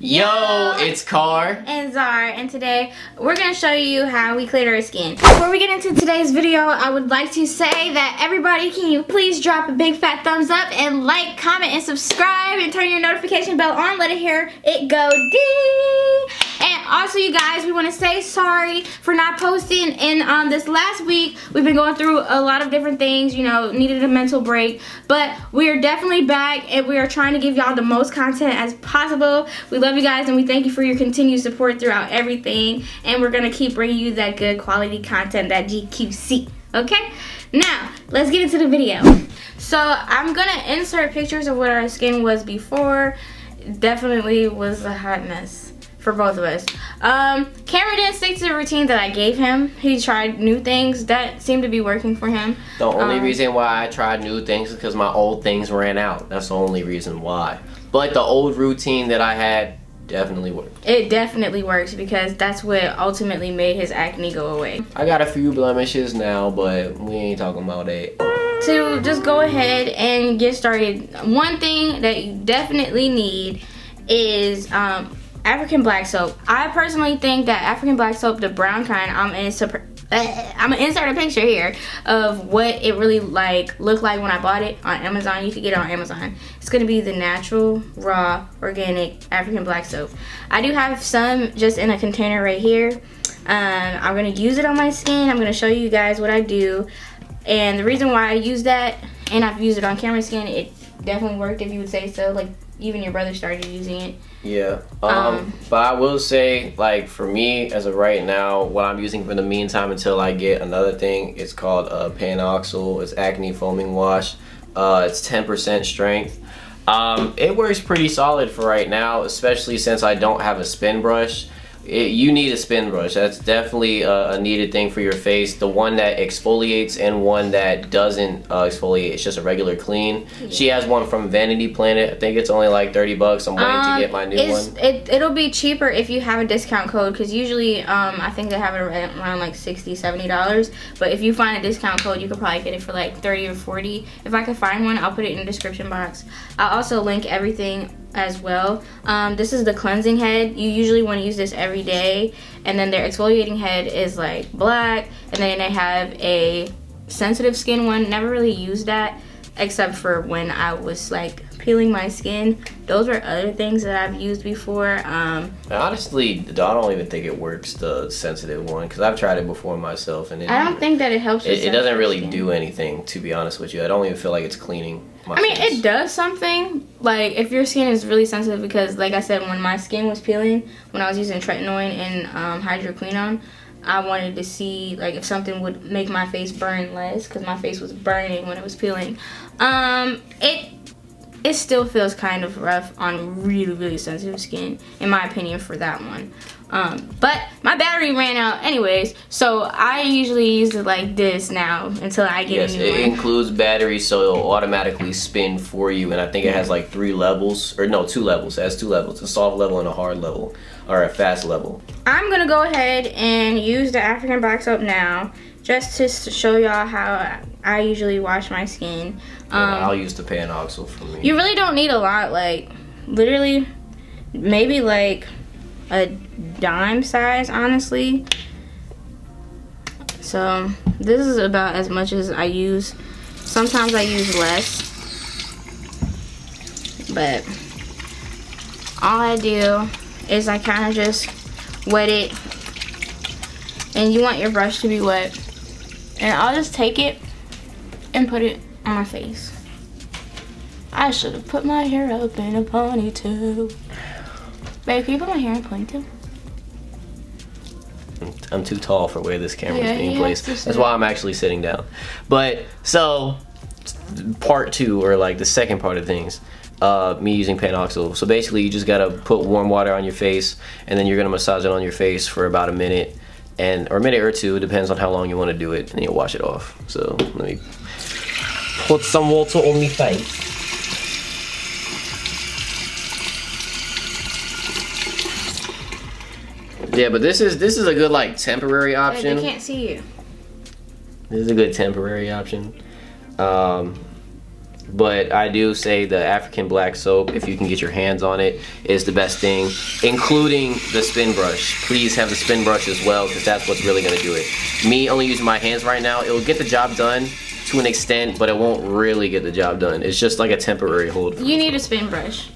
Yo, it's Car and Zar, and today we're going to show you how we cleared our skin. Before we get into today's video, I would like to say that everybody, can you please drop a big fat thumbs up and like, comment, and subscribe, and turn your notification bell on. Let it hear it go ding. And also, you guys, we want to say sorry for not posting in this last week. We've been going through a lot of different things, you know, needed a mental break, but we are definitely back and we are trying to give y'all the most content as possible. We love you guys and we thank you for your continued support throughout everything, and we're gonna keep bringing you that good quality content, that GQC. Okay, now let's get into the video. So I'm gonna insert pictures of what our skin was before. Definitely was a hot mess for both of us. Cameron didn't stick to the routine that I gave him. He tried new things that seemed to be working for him. The only reason why I tried new things is because my old things ran out. That's the only reason why. But the old routine that I had definitely worked. It definitely works because that's what ultimately made his acne go away. I got a few blemishes now, but we ain't talking about that. To just go ahead and get started, one thing that you definitely need is African black soap. I personally think that African black soap, the brown kind, I'm gonna insert a picture here of what it really looked like when I bought it on Amazon. You can get it on Amazon. It's gonna be the natural, raw, organic African black soap. I do have some just in a container right here. I'm gonna use it on my skin. I'm gonna show you guys what I do. And the reason why I use that, and I've used it on camera skin, it definitely worked, if you would say so. Like, even your brother started using it. Yeah. But I will say, like, for me, as of right now, what I'm using for the meantime until I get another thing, it's called Panoxyl. It's acne foaming wash. It's 10% strength. It works pretty solid for right now, especially since I don't have a spin brush. You need a spin brush. That's definitely a needed thing for your face. The one that exfoliates and one that doesn't exfoliate. It's just a regular clean. Yeah. She has one from Vanity Planet. I think it's only like 30 bucks. I'm waiting to get my new one. It'll be cheaper if you have a discount code, because usually I think they have it around like $60, $70. But if you find a discount code, you could probably get it for like 30 or 40. If I can find one, I'll put it in the description box. I'll also link everything as well. This is the cleansing head. You usually want to use this every day, and then their exfoliating head is like black, and then they have a sensitive skin one. Never really used that except for when I was like peeling my skin. Those were other things that I've used before. Honestly, I don't even think it works, the sensitive one, because I've tried it before myself, and I don't think that it helps. It doesn't really do anything, to be honest with you. I don't even feel like it's cleaning my I mean, face. it does something, like if your skin is really sensitive, because like I said, when my skin was peeling, when I was using tretinoin and hydroquinone, I wanted to see like if something would make my face burn less, because my face was burning when it was peeling. It still feels kind of rough on really, really sensitive skin, in my opinion, for that one. But my battery ran out anyways, so I usually use it like this now until I get a new one. Yes, it includes battery, so it'll automatically spin for you, and I think it has like 3 levels, or no, 2 levels. It has 2 levels, a soft level and a hard level, or a fast level. I'm gonna go ahead and use the African black soap now, just to show y'all how I usually wash my skin. I'll use the Panoxyl for me. You really don't need a lot, like literally maybe like a dime size, honestly. So this is about as much as I use. Sometimes I use less, but all I do is I kind of just wet it, and you want your brush to be wet, and I'll just take it and put it on my face. I should have put my hair up in a ponytail. Babe, can you put my hair in a ponytail? I'm too tall for where this camera is being placed. That's why I'm actually sitting down. But so part 2, or like the second part of things, me using Panoxyl. So basically, you just gotta put warm water on your face, and then you're gonna massage it on your face for about a minute, or a minute or 2, depends on how long you want to do it, and you'll wash it off. So let me put some water on my face. Yeah, but this is a good like temporary option. They can't see you. This is a good temporary option. but I do say the African black soap, if you can get your hands on it, is the best thing, including the spin brush. Please have the spin brush as well, because that's what's really gonna do it. Me only using my hands right now, it will get the job done to an extent, but it won't really get the job done. It's just like a temporary hold. You need a spin brush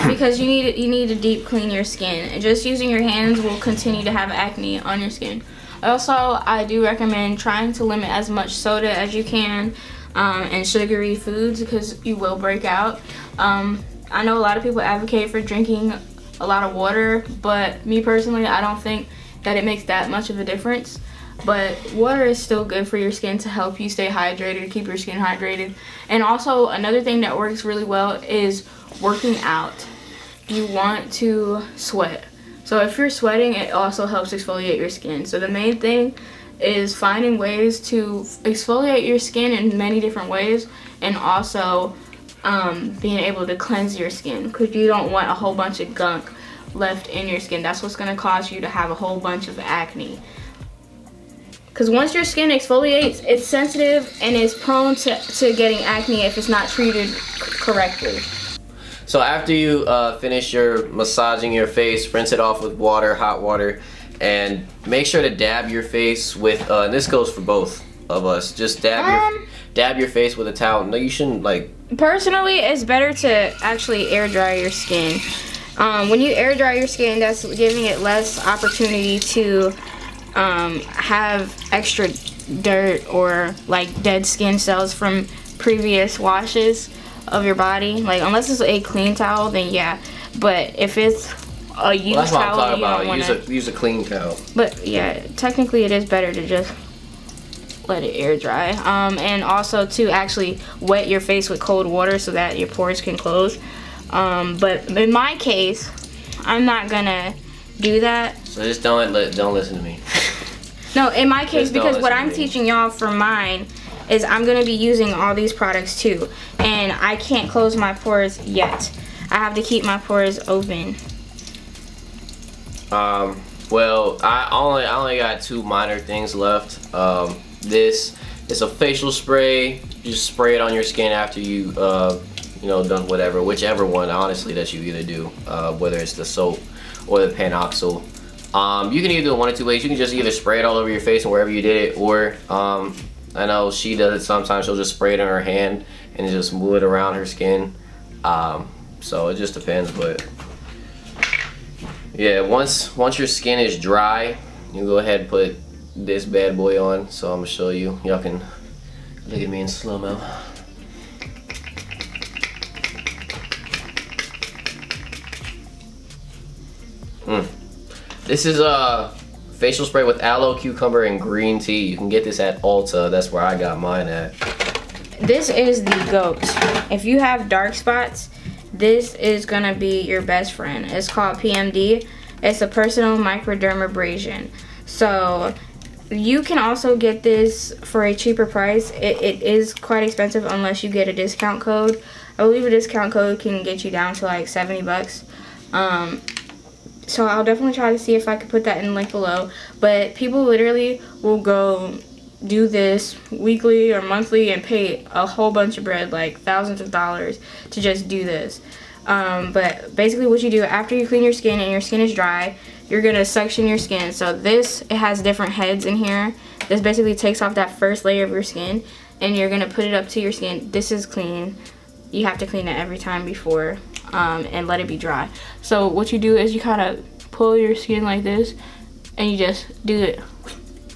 because you need to deep clean your skin. And just using your hands will continue to have acne on your skin. Also, I do recommend trying to limit as much soda as you can and sugary foods, because you will break out. I know a lot of people advocate for drinking a lot of water, but me personally, I don't think that it makes that much of a difference. But water is still good for your skin to help you stay hydrated, keep your skin hydrated. And also, another thing that works really well is working out. You want to sweat. So if you're sweating, it also helps exfoliate your skin. So the main thing is finding ways to exfoliate your skin in many different ways, and also being able to cleanse your skin, because you don't want a whole bunch of gunk left in your skin. That's what's going to cause you to have a whole bunch of acne. Because once your skin exfoliates, it's sensitive and is prone to getting acne if it's not treated correctly. So after you finish your massaging your face, rinse it off with water, hot water, and make sure to dab your face with, and this goes for both of us, just dab your face with a towel. No, you shouldn't, like... Personally, it's better to actually air dry your skin. When you air dry your skin, that's giving it less opportunity to have extra dirt or like dead skin cells from previous washes of your body. Like, unless it's a clean towel, then yeah. But if it's a used towel, you don't want to use a clean towel. But yeah, technically it is better to just let it air dry. And also to actually wet your face with cold water so that your pores can close. But in my case, I'm not gonna do that. So just don't listen to me. No, in my case, because what I'm teaching y'all for mine is I'm gonna be using all these products too, and I can't close my pores yet. I have to keep my pores open. Well, I only got two minor things left. This is a facial spray. You just spray it on your skin after you done whatever, whichever one honestly that you either do, whether it's the soap or the Panoxyl. You can either do it one of two ways. You can just either spray it all over your face and wherever you did it, or I know she does it sometimes. She'll just spray it in her hand and just move it around her skin. So it just depends, but yeah, once your skin is dry, you go ahead and put this bad boy on. So I'm gonna show you. Y'all can look at me in slow-mo. This is a facial spray with aloe, cucumber, and green tea. You can get this at Ulta. That's where I got mine at. This is the GOAT. If you have dark spots, this is gonna be your best friend. It's called PMD. It's a personal microdermabrasion. So you can also get this for a cheaper price. It is quite expensive unless you get a discount code. I believe a discount code can get you down to like 70 bucks. So I'll definitely try to see if I could put that in the link below. But people literally will go do this weekly or monthly and pay a whole bunch of bread, like thousands of dollars, to just do this. But basically what you do after you clean your skin and your skin is dry, you're gonna suction your skin. So this, it has different heads in here. This basically takes off that first layer of your skin, and you're gonna put it up to your skin. This is clean. You have to clean it every time before and let it be dry. So what you do is you kind of pull your skin like this, and you just do it.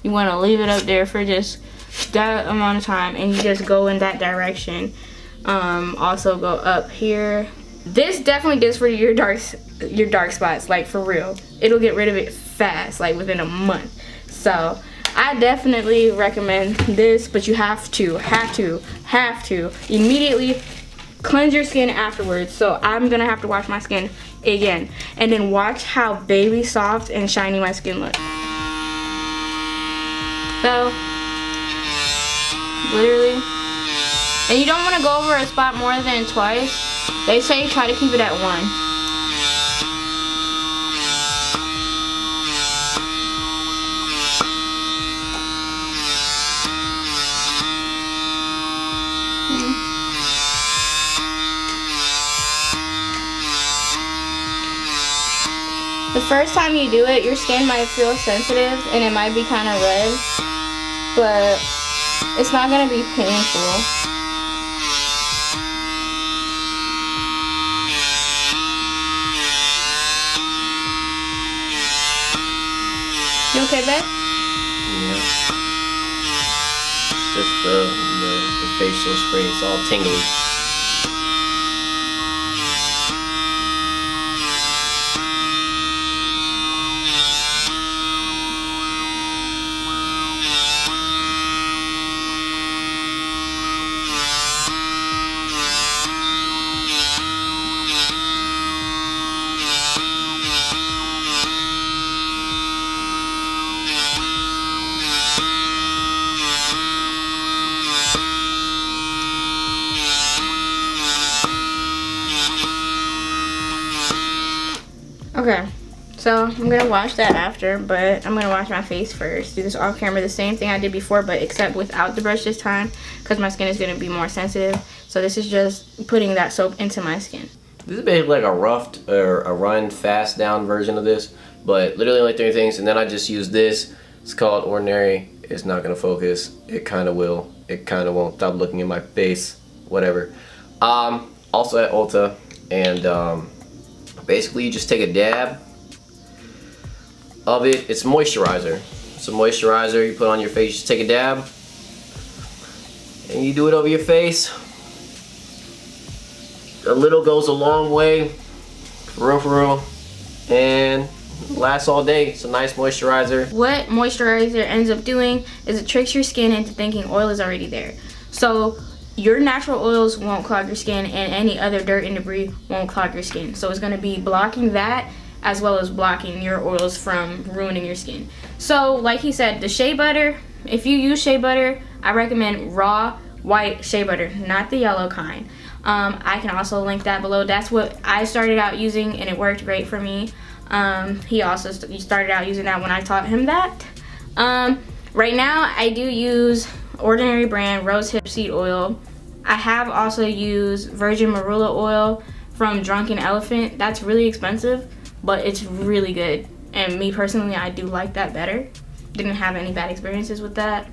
You want to leave it up there for just that amount of time, and you just go in that direction. Also go up here. This definitely does for your dark spots, like for real. It'll get rid of it fast, like within a month. So I definitely recommend this, but you have to immediately cleanse your skin afterwards. So I'm gonna have to wash my skin again, and then watch how baby soft and shiny my skin looks. So literally, and you don't want to go over a spot more than twice. They say try to keep it at one. The first time you do it, your skin might feel sensitive and it might be kind of red, but it's not going to be painful. You okay, babe? Yeah. Just the facial spray, it's all tingly. Okay, so I'm gonna wash that after, but I'm gonna wash my face first. Do this off camera, the same thing I did before, but except without the brush this time, because my skin is gonna be more sensitive. So this is just putting that soap into my skin. This is basically like a roughed or a run fast down version of this, but literally only 3 things. And then I just use this. It's called Ordinary. It's not gonna focus. It kind of will. It kind of won't. Stop looking in my face. Whatever. Also at Ulta, and basically you just take a dab of it. It's moisturizer. It's a moisturizer you put on your face. Just take a dab, and you do it over your face. A little goes a long way, for real, and lasts all day. It's a nice moisturizer. What moisturizer ends up doing is it tricks your skin into thinking oil is already there. So your natural oils won't clog your skin, and any other dirt and debris won't clog your skin. So it's going to be blocking that as well as blocking your oils from ruining your skin. So like he said, the shea butter, if you use shea butter, I recommend raw white shea butter, not the yellow kind. I can also link that below. That's what I started out using, and it worked great for me. He also started out using that when I taught him that. Right now I do use Ordinary brand rosehip seed oil. I have also used virgin marula oil from Drunken Elephant. That's really expensive, but it's really good, and me personally, I do like that better. Didn't have any bad experiences with that.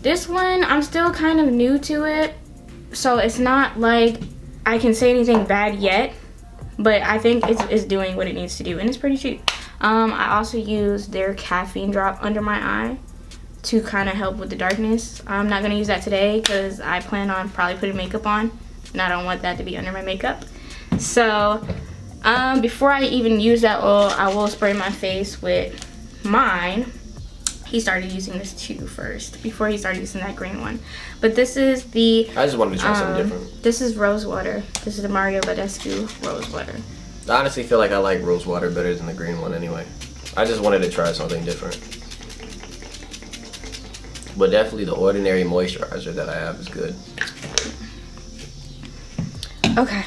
This one, I'm still kind of new to it, so it's not like I can say anything bad yet, but I think it's doing what it needs to do, and it's pretty cheap. I also use their caffeine drop under my eye to kind of help with the darkness. I'm not gonna use that today because I plan on probably putting makeup on, and I don't want that to be under my makeup. So before I even use that oil, I will spray my face with mine. He started using this too first before he started using that green one. But this is the I just wanted to try something different. This is rose water. This is the Mario Badescu rose water. I honestly feel like I like rose water better than the green one anyway. I just wanted to try something different. But definitely the Ordinary moisturizer that I have is good. Okay,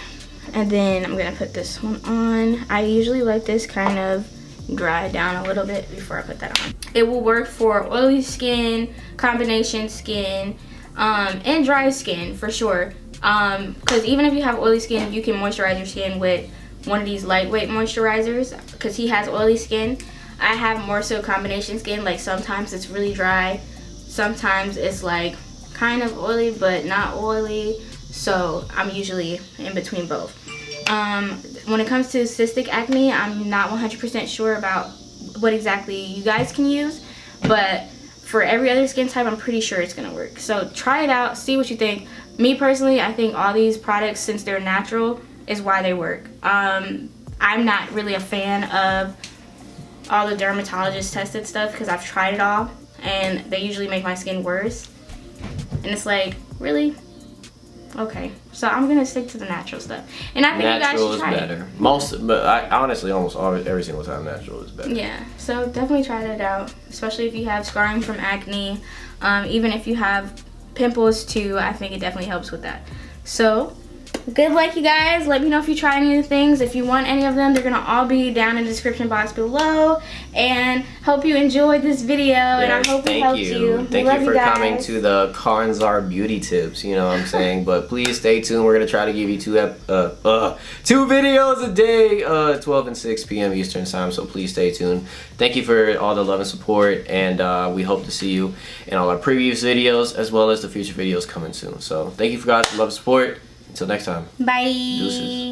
and then I'm gonna put this one on. I usually let this kind of dry down a little bit before I put that on. It will work for oily skin, combination skin, and dry skin for sure. Because even if you have oily skin, you can moisturize your skin with one of these lightweight moisturizers, because he has oily skin. I have more so combination skin. Like sometimes it's really dry, sometimes it's like kind of oily but not oily, so I'm usually in between both. When it comes to cystic acne, I'm not 100% sure about what exactly you guys can use, but for every other skin type, I'm pretty sure it's gonna work. So try it out, see what you think. Me personally, I think all these products, since they're natural, is why they work. I'm not really a fan of all the dermatologist tested stuff because I've tried it all and they usually make my skin worse. And it's like, really? Okay, so I'm gonna stick to the natural stuff, and I think natural you guys should try is better. But I honestly almost every single time natural is better. Yeah, so definitely try that out, especially if you have scarring from acne. Even if you have pimples too, I think it definitely helps with that. So good luck, you guys. Let me know if you try any of the things. If you want any of them, they're gonna all be down in the description box below. And hope you enjoyed this video, and I hope it helped you. Thank you for coming to the Carnzar beauty tips. You know what I'm saying? But please stay tuned. We're gonna try to give you two videos a day, 12 and 6 p.m. Eastern time. So please stay tuned. Thank you for all the love and support, and we hope to see you in all our previous videos as well as the future videos coming soon. So thank you for guys' love and support. Until next time. Bye. Deuces.